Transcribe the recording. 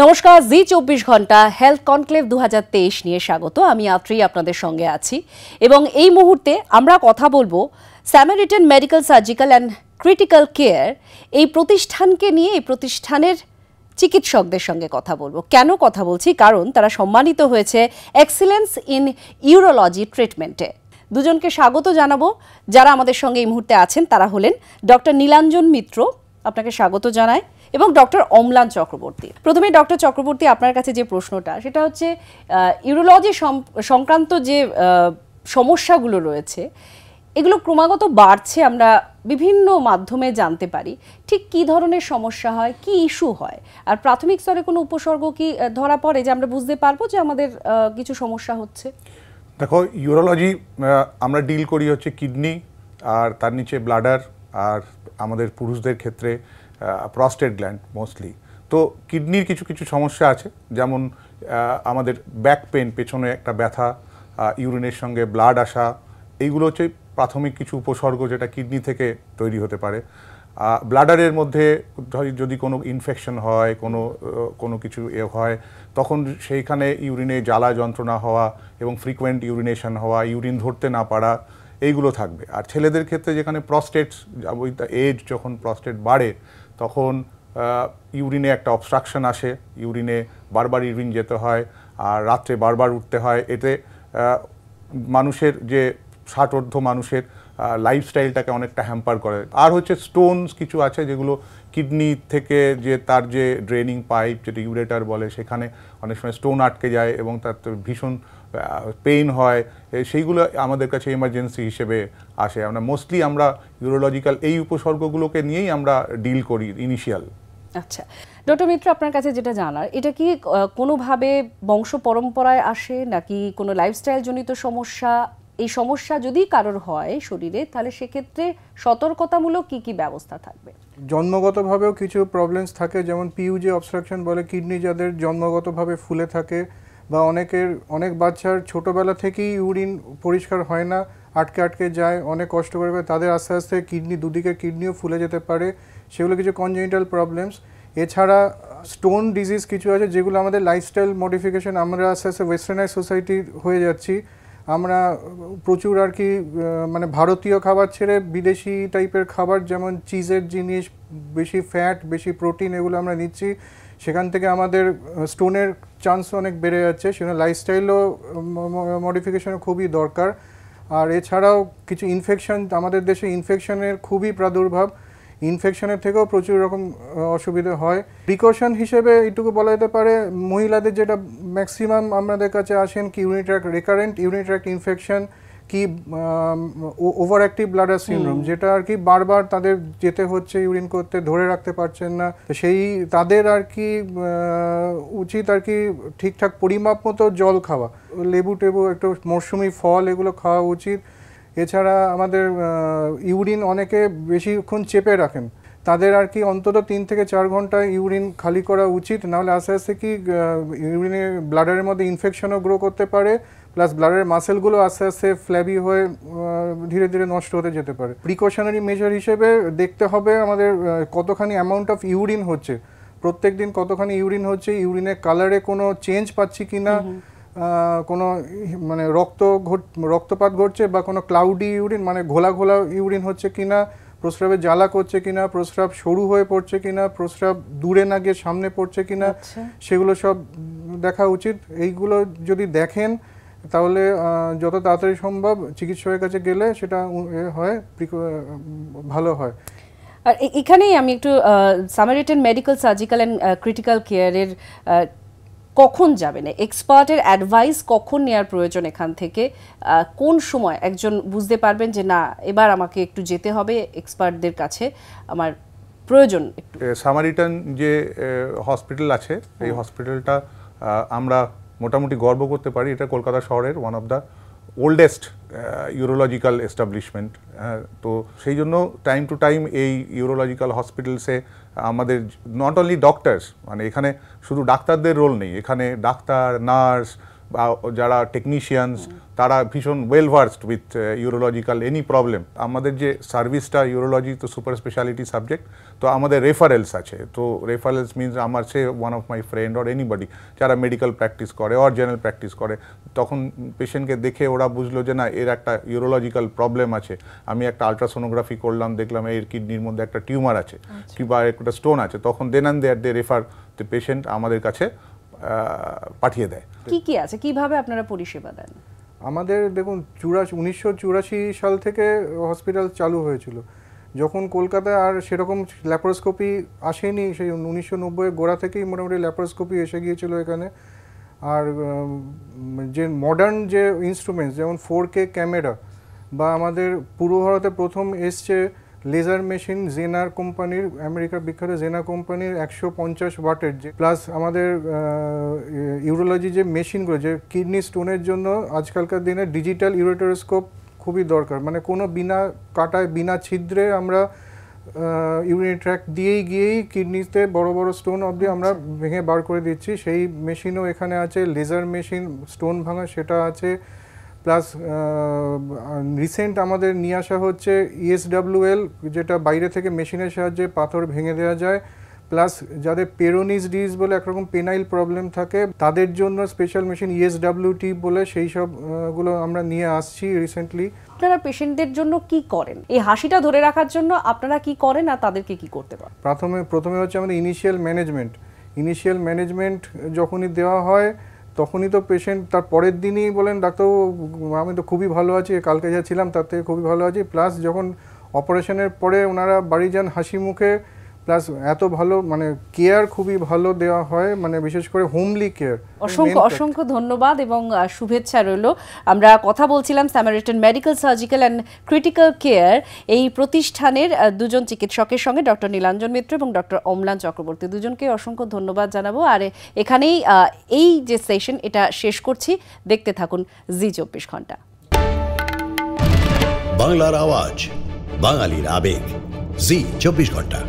নমস্কার, জি 24 ঘন্টা health conclave 2023 নিয়ে স্বাগত। আমি আত্রি আপনাদের সঙ্গে আছি এবং এই মুহূর্তে আমরা কথা বলবো Samaritan medical surgical and critical care এই প্রতিষ্ঠানকে নিয়ে। এই প্রতিষ্ঠানের চিকিৎসকদের সঙ্গে কথা বলবো। কেন কথা বলছি? কারণ তারা সম্মানিত হয়েছে এক্সিলেন্স ইন ইউরোলজি ট্রিটমেন্টে। দুজনকে স্বাগত জানাবো। যারা আমাদের সঙ্গে এই মুহূর্তে আছেন তারা হলেন ডক্টর নীলাঞ্জন মিত্র, আপনাকে স্বাগত জানাই, এবং ডক্টর অম্লান চক্রবর্তী। প্রথমে ডক্টর চক্রবর্তী, আপনার কাছে যে প্রশ্নটা সেটা হচ্ছে ইউরোলজি সংক্রান্ত যে সমস্যাগুলো রয়েছে এগুলো ক্রমাগত বাড়ছে, আমরা বিভিন্ন মাধ্যমে জানতে পারি। ঠিক কী ধরনের সমস্যা হয়, কি ইস্যু হয়, আর প্রাথমিক স্তরে কোনো উপসর্গ কি ধরা পড়ে যে আমরা বুঝতে পারবো যে আমাদের কিছু সমস্যা হচ্ছে? দেখো, ইউরোলজি আমরা ডিল করি হচ্ছে কিডনি, আর তার নিচে ব্লাডার, আর আমাদের পুরুষদের ক্ষেত্রে প্রস্টেট গ্ল্যান্ড মোস্টলি। তো কিডনির কিছু কিছু সমস্যা আছে, যেমন আমাদের ব্যাক পেন, পেছনে একটা ব্যথা, ইউরিনের সঙ্গে ব্লাড আসা, এইগুলো হচ্ছে প্রাথমিক কিছু উপসর্গ যেটা কিডনি থেকে তৈরি হতে পারে। ব্লাডারের মধ্যে যদি কোনো ইনফেকশন হয়, কোনো কিছু হয়, তখন সেইখানে ইউরিনে জ্বালা যন্ত্রণা হওয়া এবং ফ্রিকোয়েন্ট ইউরিনেশন হওয়া, ইউরিন ধরতে না পারা, এইগুলো থাকবে। আর ছেলেদের ক্ষেত্রে যেখানে প্রস্টেট, ওই এজ যখন প্রস্টেট বাড়ে তখন ইউরিনে একটা অবস্ট্রাকশন আসে, ইউরিনে বারবার ইউরিন যেতে হয় আর রাত্রে বারবার উঠতে হয়। এতে মানুষের যে 60 মানুষের লাইফস্টাইলটাকে অনেকটা হ্যাম্পার করে। আর হচ্ছে স্টোনস কিছু আছে যেগুলো কিডনি থেকে, যে তার যে ড্রেনিং পাইপ যেটা ইউরেটার বলে, সেখানে অনেক সময় স্টোন আটকে যায় এবং তার ভীষণ পেইন হয়। সেইগুলো আমাদের কাছে এমার্জেন্সি হিসেবে আসে। মোস্টলি আমরা ইউরোলজিক্যাল এই উপসর্গগুলোকে নিয়েই আমরা ডিল করি ইনিশিয়াল। আচ্ছা ডক্টর মিত্র, আপনার কাছে যেটা জানার, এটা কি কোনোভাবে বংশ পরম্পরায় আসে নাকি কোনো লাইফস্টাইল জনিত সমস্যা? এই সমস্যা যদি কারোর হয় শরীরে, তাহলে সেক্ষেত্রে সতর্কতামূলক কি কি ব্যবস্থা থাকবে? জন্মগতভাবেও কিছু প্রবলেমস থাকে, যেমন পিইউজি অবস্ট্রাকশন বলে, কিডনি যাদের জন্মগতভাবে ফুলে থাকে, বা অনেক বাচ্চার ছোটোবেলা থেকেই ইউরিন পরিষ্কার হয় না, আটকে আটকে যায়, অনেক কষ্ট করে, তাদের আস্তে আস্তে কিডনি, দুদিকের কিডনিও ফুলে যেতে পারে। সেগুলো কিছু কনজেনিটাল প্রবলেমস। এছাড়া স্টোন ডিজিজ কিছু আছে যেগুলো আমাদের লাইফস্টাইল মডিফিকেশন, আমরা আস্তে আস্তে ওয়েস্টার্নাইজ সোসাইটি হয়ে যাচ্ছি। আমরা প্রচুর আর কি মানে ভারতীয় খাবার ছেড়ে বিদেশি টাইপের খাবার, যেমন চিজের জিনিস, বেশি ফ্যাট, বেশি প্রোটিন, এগুলো আমরা নিচ্ছি। সেখান থেকে আমাদের স্টোনের চান্স অনেক বেড়ে যাচ্ছে। সেখানে লাইফস্টাইলও মডিফিকেশনও খুবই দরকার। আর এছাড়াও কিছু ইনফেকশন, আমাদের দেশে ইনফেকশনের খুবই প্রাদুর্ভাব, ইনফেকশনের থেকেও প্রচুর রকম অসুবিধা হয়। প্রিকশন হিসেবে এইটুকু বলা যেতে পারে, মহিলাদের যেটা ম্যাক্সিমাম আমাদের কাছে আসেন কি রেকারেন্ট ইউরিন ট্র্যাক্ট ইনফেকশন, কি ওভার অ্যাক্টিভ ব্লাডার সিনড্রোম, যেটা আর কি বারবার তাদের যেতে হচ্ছে ইউরিন করতে, ধরে রাখতে পারছেন না। সেই তাদের আর কি উচিত আর কি ঠিকঠাক পরিমাপ মতো জল খাওয়া, লেবু টেবু, একটু মরশুমি ফল, এগুলো খাওয়া উচিত। এছাড়া আমাদের ইউরিন অনেকে বেশিক্ষণ চেপে রাখেন, তাদের আর কি অন্তত 3 থেকে 4 ঘন্টা ইউরিন খালি করা উচিত, নাহলে আস্তে আস্তে কি ইউরিনে ব্লাডারের মধ্যে ইনফেকশনও গ্রো করতে পারে, প্লাস ব্লাডারের মাসেলগুলো আস্তে আস্তে ফ্ল্যাবি হয়ে ধীরে ধীরে নষ্ট হতে যেতে পারে। প্রিকশনারি মেজার হিসেবে দেখতে হবে আমাদের কতখানি অ্যামাউন্ট অফ ইউরিন হচ্ছে, প্রত্যেক দিন কতখানি ইউরিন হচ্ছে, ইউরিনের কালারে কোনো চেঞ্জ পাচ্ছি কিনা, কোনো মানে রক্তপাত ঘটছে বা কোনো ক্লাউডি ইউরিন মানে ঘোলা ঘোলা ইউরিন হচ্ছে কিনা, প্রস্রাবে জ্বালা করছে কিনা, প্রস্রাব সরু হয়ে পড়ছে কিনা, প্রস্রাব দূরে না গিয়ে সামনে পড়ছে কিনা, সেগুলো সব দেখা উচিত। এইগুলো যদি দেখেন তাহলে যত তাড়াতাড়ি সম্ভব চিকিৎসকের কাছে গেলে সেটা হয়, ভালো হয়। আর এখানেই আমি একটু Samaritan medical surgical and critical কেয়ারের কখন যাবেন, এক্সপার্টের অ্যাডভাইস কখন নেওয়ার প্রয়োজন, এখান থেকে কোন সময় একজন বুঝতে পারবেন যে না এবার আমাকে একটু যেতে হবে এক্সপার্টদের কাছে, আমার প্রয়োজন একটু? সামারিটান যে হসপিটাল আছে, এই হসপিটালটা আমরা মোটামুটি গর্ব করতে পারি, এটা কলকাতা শহরের one of the oldest urological establishment. তো সেই জন্য টাইম টু টাইম এই ইউরোলজিক্যাল হসপিটালসে আমাদের নট অনলি ডক্টরস, মানে এখানে শুধু ডাক্তারদের রোল নেই, এখানে ডাক্তার, নার্স, বা যারা টেকনিশিয়ানস তারা ভীষণ well versed with urological any problem. আমাদের যে সার্ভিসটা ইউরোলজি তো সুপার স্পেশালিটি সাবজেক্ট, তো আমাদের রেফারেলস আছে। তো রেফারেলস মিনস আমার say one of my friend or anybody যারা মেডিকেল প্র্যাকটিস করে অর জেনারেল প্র্যাকটিস করে, তখন পেশেন্টকে দেখে ওরা বুঝলো যে না এর একটা ইউরোলজিক্যাল প্রবলেম আছে। আমি একটা আলট্রাসোনোগ্রাফি করলাম, দেখলাম এর কিডনির মধ্যে একটা টিউমার আছে কিংবা একটা স্টোন আছে, তখন then and there they refer the patient আমাদের কাছে পাঠিয়ে দেয়। কি কি আছে, কিভাবে আপনারা পরিষেবা দেন? আমাদের দেখুন 1984 সাল থেকে হসপিটাল চালু হয়েছিল। যখন কলকাতায় আর সেরকম ল্যাপারোস্কোপি আসেনি, সেই 1990 গোড়া থেকেই মোটামুটি ল্যাপারোস্কোপি এসে গিয়েছিল এখানে। আর যে মডার্ন যে ইনস্ট্রুমেন্টস যেমন 4K ক্যামেরা, বা আমাদের পূর্ব ভারতে প্রথম এসছে লেজার মেশিন জেনার কোম্পানির, আমেরিকার বিখ্যাত জেনার কোম্পানির 150 ওয়াটের, যে প্লাস আমাদের ইউরোলজি যে মেশিনগুলো, যে কিডনি স্টোনের জন্য আজকালকার দিনে ডিজিটাল ইউরেটারোস্কোপ খুবই দরকার। মানে কোনো বিনা কাটায় বিনা ছিদ্রে আমরা ইউরিনারি ট্র্যাক্ট দিয়েই গিয়েই কিডনিতে বড় বড় স্টোন অবধি আমরা ভেঙে বার করে দিচ্ছি। সেই মেশিনও এখানে আছে, লেজার মেশিন স্টোন ভাঙা সেটা আছে। প্লাস রিসেন্ট আমাদের নিয়ে আসা হচ্ছে ESWL, যেটা বাইরে থেকে মেশিনের সাহায্যে পাথর ভেঙে দেওয়া যায়। প্লাস যাদের পেরোনিস ডিজিজ বলে একরকম পেনাইল প্রবলেম থাকে, তাদের জন্য স্পেশাল মেশিন ESWT বলে, সেই সবগুলো আমরা নিয়ে আসছি রিসেন্টলি। আপনারা পেশেন্টদের জন্য কি করেন, এই হাসিটা ধরে রাখার জন্য আপনারা কি করেন আর তাদেরকে কি করতে পারেন? প্রথমে হচ্ছে আমাদের ইনিশিয়াল ম্যানেজমেন্ট যখনই দেওয়া হয় তখনই তো পেশেন্ট তার পরের দিনই বলেন ডাক্তারবাবু আমি তো খুবই ভালো আছি, কালকে যা ছিলাম তার থেকে খুবই ভালো আছি। প্লাস যখন অপারেশনের পরে ওনারা বাড়ি যান হাসি মুখে, প্লাস এত ভালো মানে কেয়ার খুবই ভালো দেওয়া হয়, মানে বিশেষ করে হোমলি কেয়ার। অসংখ্য ধন্যবাদ এবং শুভেচ্ছা রইল। আমরা কথা বলছিলাম Samaritan medical surgical and critical care এই প্রতিষ্ঠানের দুজন চিকিৎসকের সঙ্গে, ডক্টর নীলাঞ্জন মিত্র এবং ডক্টর অম্লান চক্রবর্তী। দুজনকে অসংখ্য ধন্যবাদ জানাবো। আর এখানেই এই যে সেশন এটা শেষ করছি। দেখতে থাকুন জি 24 ঘন্টা। বাংলার আওয়াজ, বাঙালির আবেগ, জি 24 ঘন্টা।